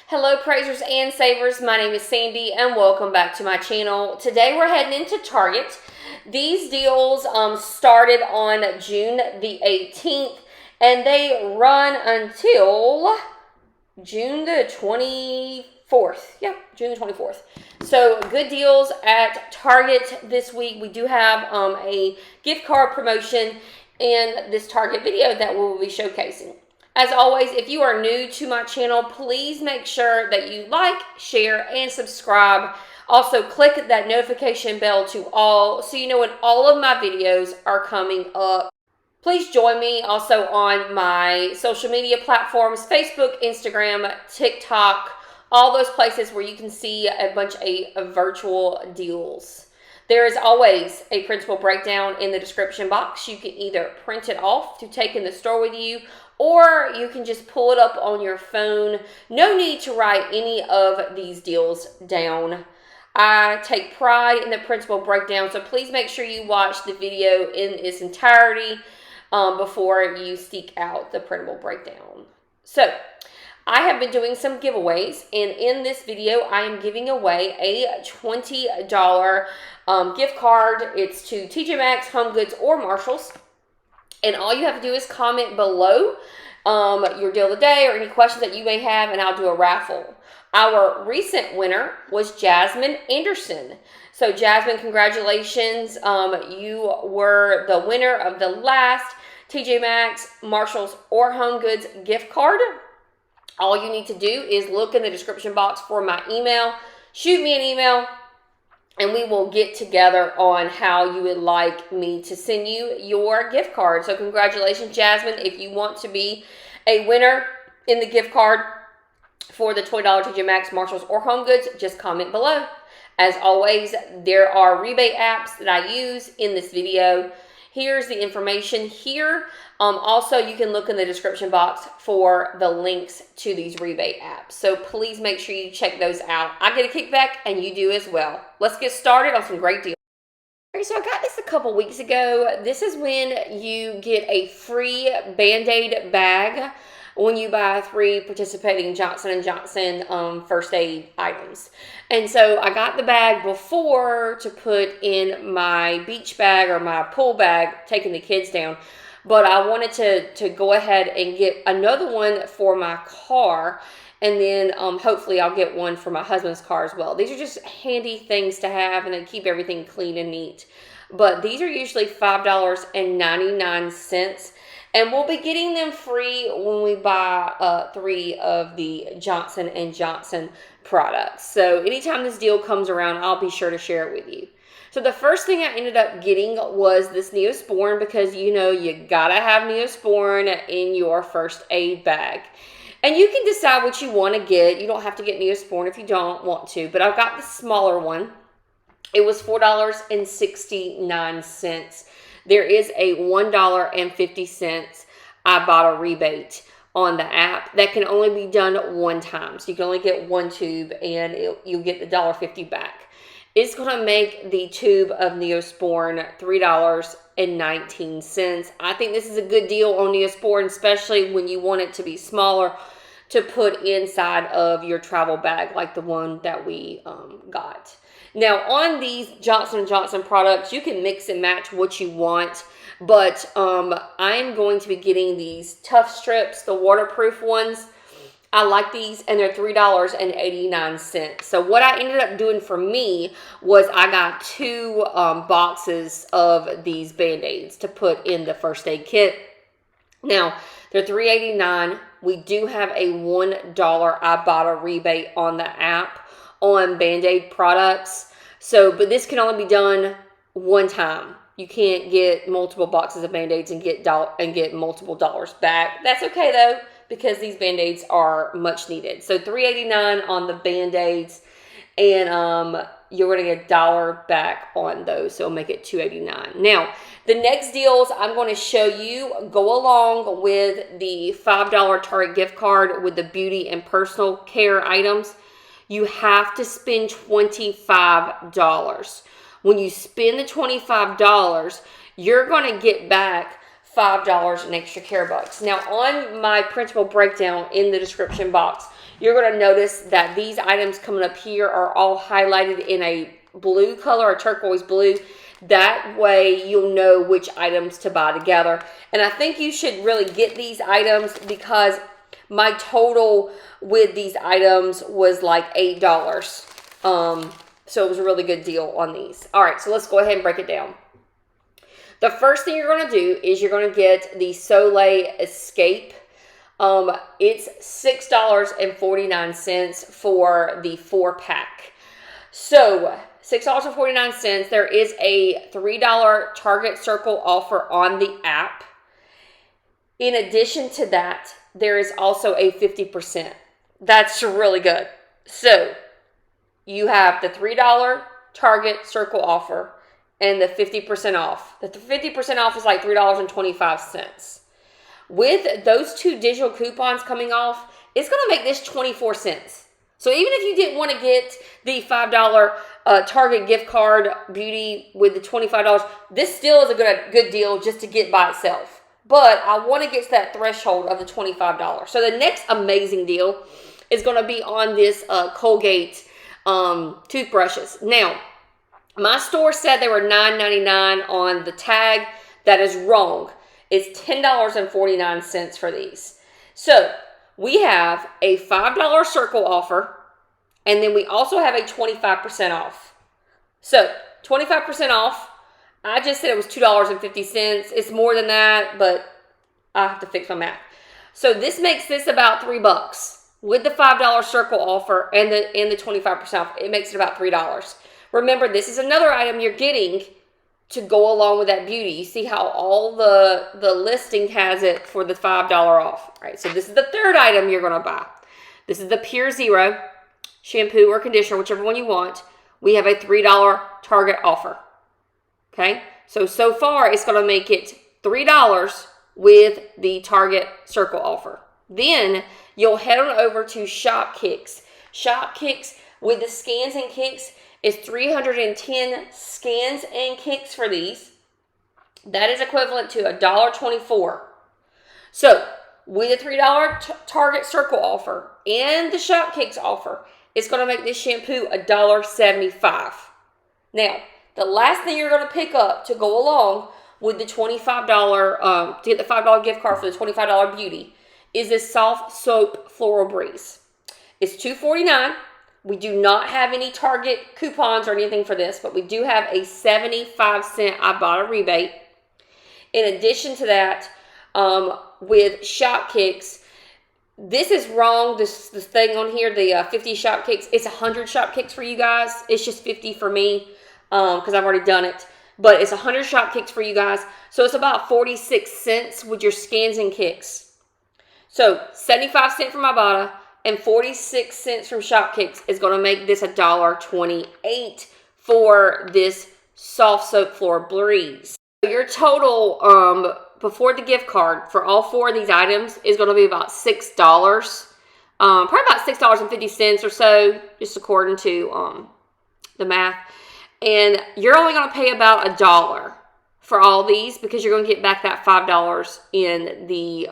Hello praisers and savers, my name is Sandy and welcome back to my channel. Today we're heading into Target. These deals started on June the 18th and they run until June the 24th. Yeah, June the 24th. So good deals at Target this week. We do have a gift card promotion in this Target video that we will be showcasing. As always, if you are new to my channel, please make sure that you like, share, and subscribe. Also, click that notification bell to all so you know when all of my videos are coming up. Please join me also on my social media platforms, Facebook, Instagram, TikTok, all those places where you can see a bunch of virtual deals. There is always a principal breakdown in the description box. You can either print it off to take in the store with you, or you can just pull it up on your phone. No need to write any of these deals down. I take pride in the principal breakdown, so please make sure you watch the video in its entirety before you seek out the printable breakdown. So, I have been doing some giveaways, and in this video, I am giving away a $20 gift card. It's to TJ Maxx, Home Goods, or Marshalls. And all you have to do is comment below your deal of the day or any questions that you may have, and I'll do a raffle. Our recent winner was Jasmine Anderson. So Jasmine, congratulations. You were the winner of the last TJ Maxx, Marshalls, or Home Goods gift card. All you need to do is look in the description box for my email, shoot me an email, and we will get together on how you would like me to send you your gift card. So congratulations, Jasmine. If you want to be a winner in the gift card for the $20 TJ Maxx, Marshalls, or Home Goods, just comment below. As always, there are rebate apps that I use in this video. Here's the information here. Also, you can look in the description box for the links to these rebate apps. So please make sure you check those out. I get a kickback and you do as well. Let's get started on some great deals. All right, so I got this a couple weeks ago. This is when you get a free Band-Aid bag when you buy 3 participating Johnson & Johnson first aid items. And so I got the bag before to put in my beach bag or my pool bag, taking the kids down. But I wanted to go ahead and get another one for my car. And then hopefully I'll get one for my husband's car as well. These are just handy things to have, and they keep everything clean and neat. But these are usually $5.99. And we'll be getting them free when we buy 3 of the Johnson & Johnson products. So anytime this deal comes around, I'll be sure to share it with you. So the first thing I ended up getting was this Neosporin, because you know you gotta have Neosporin in your first aid bag. And you can decide what you want to get. You don't have to get Neosporin if you don't want to, but I've got the smaller one. It was $4.69. There is a $1.50 Ibotta rebate on the app that can only be done one time. So you can only get one tube and you'll get the $1.50 back. It's going to make the tube of Neosporin $3.19. I think this is a good deal on Neosporin, especially when you want it to be smaller to put inside of your travel bag like the one that we got. Now, on these Johnson & Johnson products, you can mix and match what you want, but I'm going to be getting these Tough Strips, the waterproof ones. I like these, and they're $3.89. So what I ended up doing for me was I got 2 boxes of these Band-Aids to put in the first aid kit. Now, they're $3.89. We do have a $1 Ibotta rebate on the app on Band-Aid products. So, but this can only be done one time. You can't get multiple boxes of Band-Aids and get multiple dollars back. That's okay though, because these Band-Aids are much needed. So $3.89 on the Band-Aids, and you're going to get $1 back on those, so it'll make it $2.89. Now, the next deals I'm going to show you go along with the $5 Target gift card with the beauty and personal care items. You have to spend $25. When you spend the $25, you're going to get back $5 in extra care bucks. Now, on my principal breakdown in the description box, you're going to notice that these items coming up here are all highlighted in a blue color, a turquoise blue. That way you'll know which items to buy together. And I think you should really get these items because my total with these items was like $8. So it was a really good deal on these. All right, so let's go ahead and break it down. The first thing you're going to do is you're going to get the Soleil Escape. It's $6.49 for the 4-pack. So $6.49. There is a $3 Target Circle offer on the app. In addition to that, there is also a 50%. That's really good. So you have the $3 Target Circle offer and the 50% off. The 50% off is like $3.25. With those two digital coupons coming off, it's going to make this 24 cents. So even if you didn't want to get the $5 Target gift card beauty with the $25, this still is a good deal just to get by itself. But I want to get to that threshold of the $25. So the next amazing deal is going to be on this Colgate toothbrushes. Now, my store said they were $9.99 on the tag. That is wrong. It's $10.49 for these. So we have a $5 Circle offer, and then we also have a 25% off. So 25% off, I just said it was $2.50. It's more than that, but I have to fix my math. So this makes this about $3 with the $5 Circle offer and the 25% off. It makes it about $3. Remember, this is another item you're getting to go along with that beauty. You see how all the listing has it for the $5 off. All right, so this is the third item you're going to buy. This is the Pure Zero shampoo or conditioner, whichever one you want. We have a $3 Target offer. Okay, so far it's going to make it $3 with the Target Circle offer. Then you'll head on over to Shopkicks. Shopkicks with the scans and kicks is 310 scans and kicks for these. That is equivalent to $1.24. So with a $3 Target Circle offer and the Shopkicks offer, it's going to make this shampoo $1.75. Now, the last thing you're going to pick up to go along with the $25, to get the $5 gift card for the $25 beauty, is this Soft Soap Floral Breeze. It's $2.49. We do not have any Target coupons or anything for this, but we do have a 75-cent Ibotta rebate. In addition to that, with Shopkicks, this is wrong. This thing on here, the 50 Shopkicks, it's 100 Shopkicks for you guys. It's just 50 for me because I've already done it. But it's 100 Shopkicks for you guys. So it's about 46 cents with your scans and kicks. So 75 cents from Ibotta and 46 cents from Shopkicks is going to make this $1.28 for this Soft Soap Floor Breeze. So your total before the gift card for all four of these items is going to be about $6. Probably about $6.50 or so, just according to the math. And you're only going to pay about $1 for all these because you're going to get back that $5 in the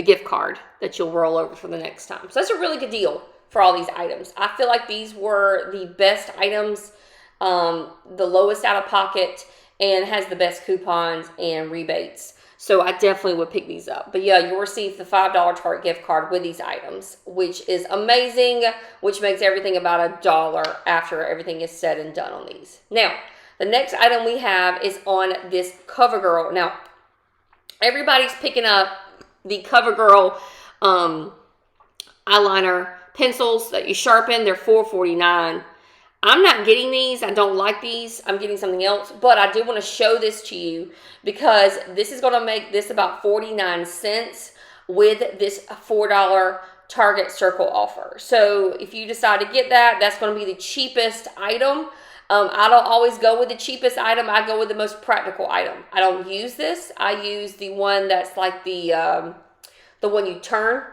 gift card that you'll roll over for the next time. So that's a really good deal for all these items. I feel like these were the best items, the lowest out of pocket, and has the best coupons and rebates. So I definitely would pick these up. But yeah, you'll receive the $5 Target gift card with these items, which is amazing, which makes everything about $1 after everything is said and done on these. Now, the next item we have is on this CoverGirl. Now, everybody's picking up the CoverGirl eyeliner pencils that you sharpen. They're $4.49. I'm not getting these. I don't like these. I'm getting something else. But I do want to show this to you because this is going to make this about 49 cents with this $4 Target Circle offer. So if you decide to get that, that's going to be the cheapest item. I don't always go with the cheapest item. I go with the most practical item. I don't use this. I use the one that's like the one you turn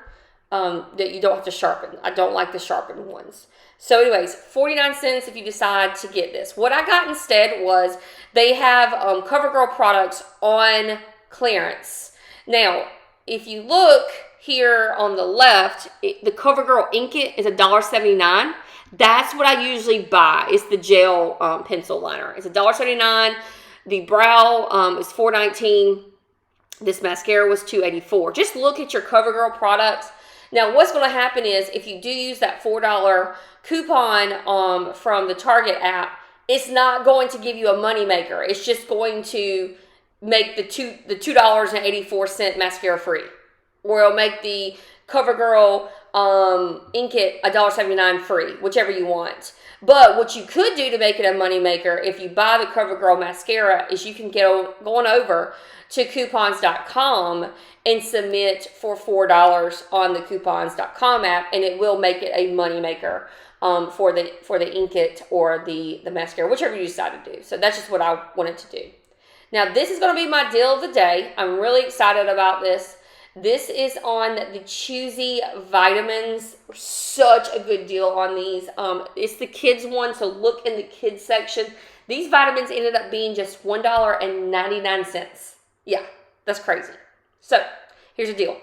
that you don't have to sharpen. I don't like the sharpened ones. So anyways, 49 cents if you decide to get this. What I got instead was they have CoverGirl products on clearance. Now, if you look here on the left, the CoverGirl Ink It is $1.79. That's what I usually buy. It's the gel pencil liner. It's $1.79. The brow is $4.19. This mascara was $2.84. Just look at your CoverGirl products. Now, what's going to happen is if you do use that $4 coupon from the Target app, it's not going to give you a money maker. It's just going to make the $2.84 mascara free, or it'll make the CoverGirl Ink It $1.79 free, whichever you want. But what you could do to make it a money maker, if you buy the CoverGirl mascara, is you can go on over to coupons.com and submit for $4 on the coupons.com app, and it will make it a money maker for the Ink It or the mascara, whichever you decide to do. So that's just what I wanted to do. Now, this is going to be my deal of the day. I'm really excited about this. This is on the Choosy vitamins. Such a good deal on these. It's the kids one, so look in the kids section. These vitamins ended up being just $1.99. Yeah, that's crazy. So, here's the deal.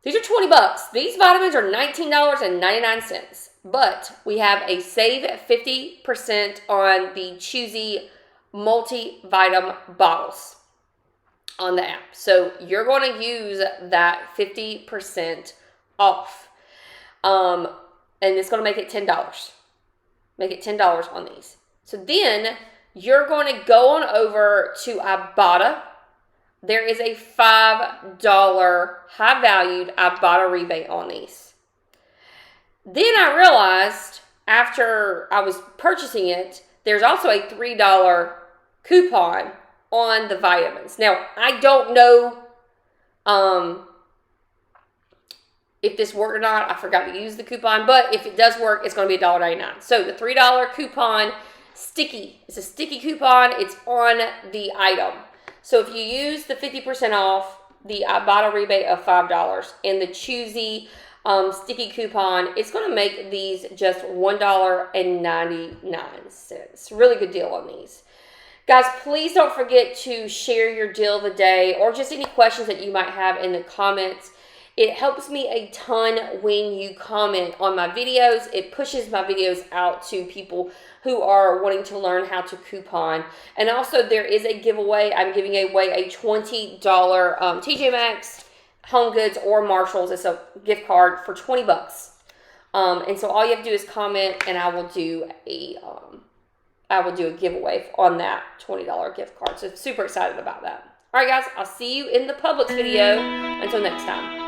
These are $20. These vitamins are $19.99. But we have a save 50% on the Choosy multivitamin bottles on the app. So you're going to use that 50% off. And it's going to make it $10. Make it $10 on these. So then you're going to go on over to Ibotta. There is a $5 high-valued Ibotta rebate on these. Then I realized after I was purchasing it, there's also a $3 coupon on the vitamins. Now, I don't know if this worked or not. I forgot to use the coupon, but if it does work, it's going to be $1.99. So the $3 coupon, sticky. It's a sticky coupon. It's on the item. So if you use the 50% off, the Ibotta rebate of $5, and the Choosy sticky coupon, it's going to make these just $1.99. Really good deal on these. Guys, please don't forget to share your deal of the day or just any questions that you might have in the comments. It helps me a ton when you comment on my videos. It pushes my videos out to people who are wanting to learn how to coupon. And also, there is a giveaway. I'm giving away a $20 TJ Maxx, Home Goods, or Marshalls. It's a gift card for $20. And so all you have to do is comment, and I will do a giveaway on that $20 gift card. So super excited about that. All right, guys, I'll see you in the Publix video. Until next time.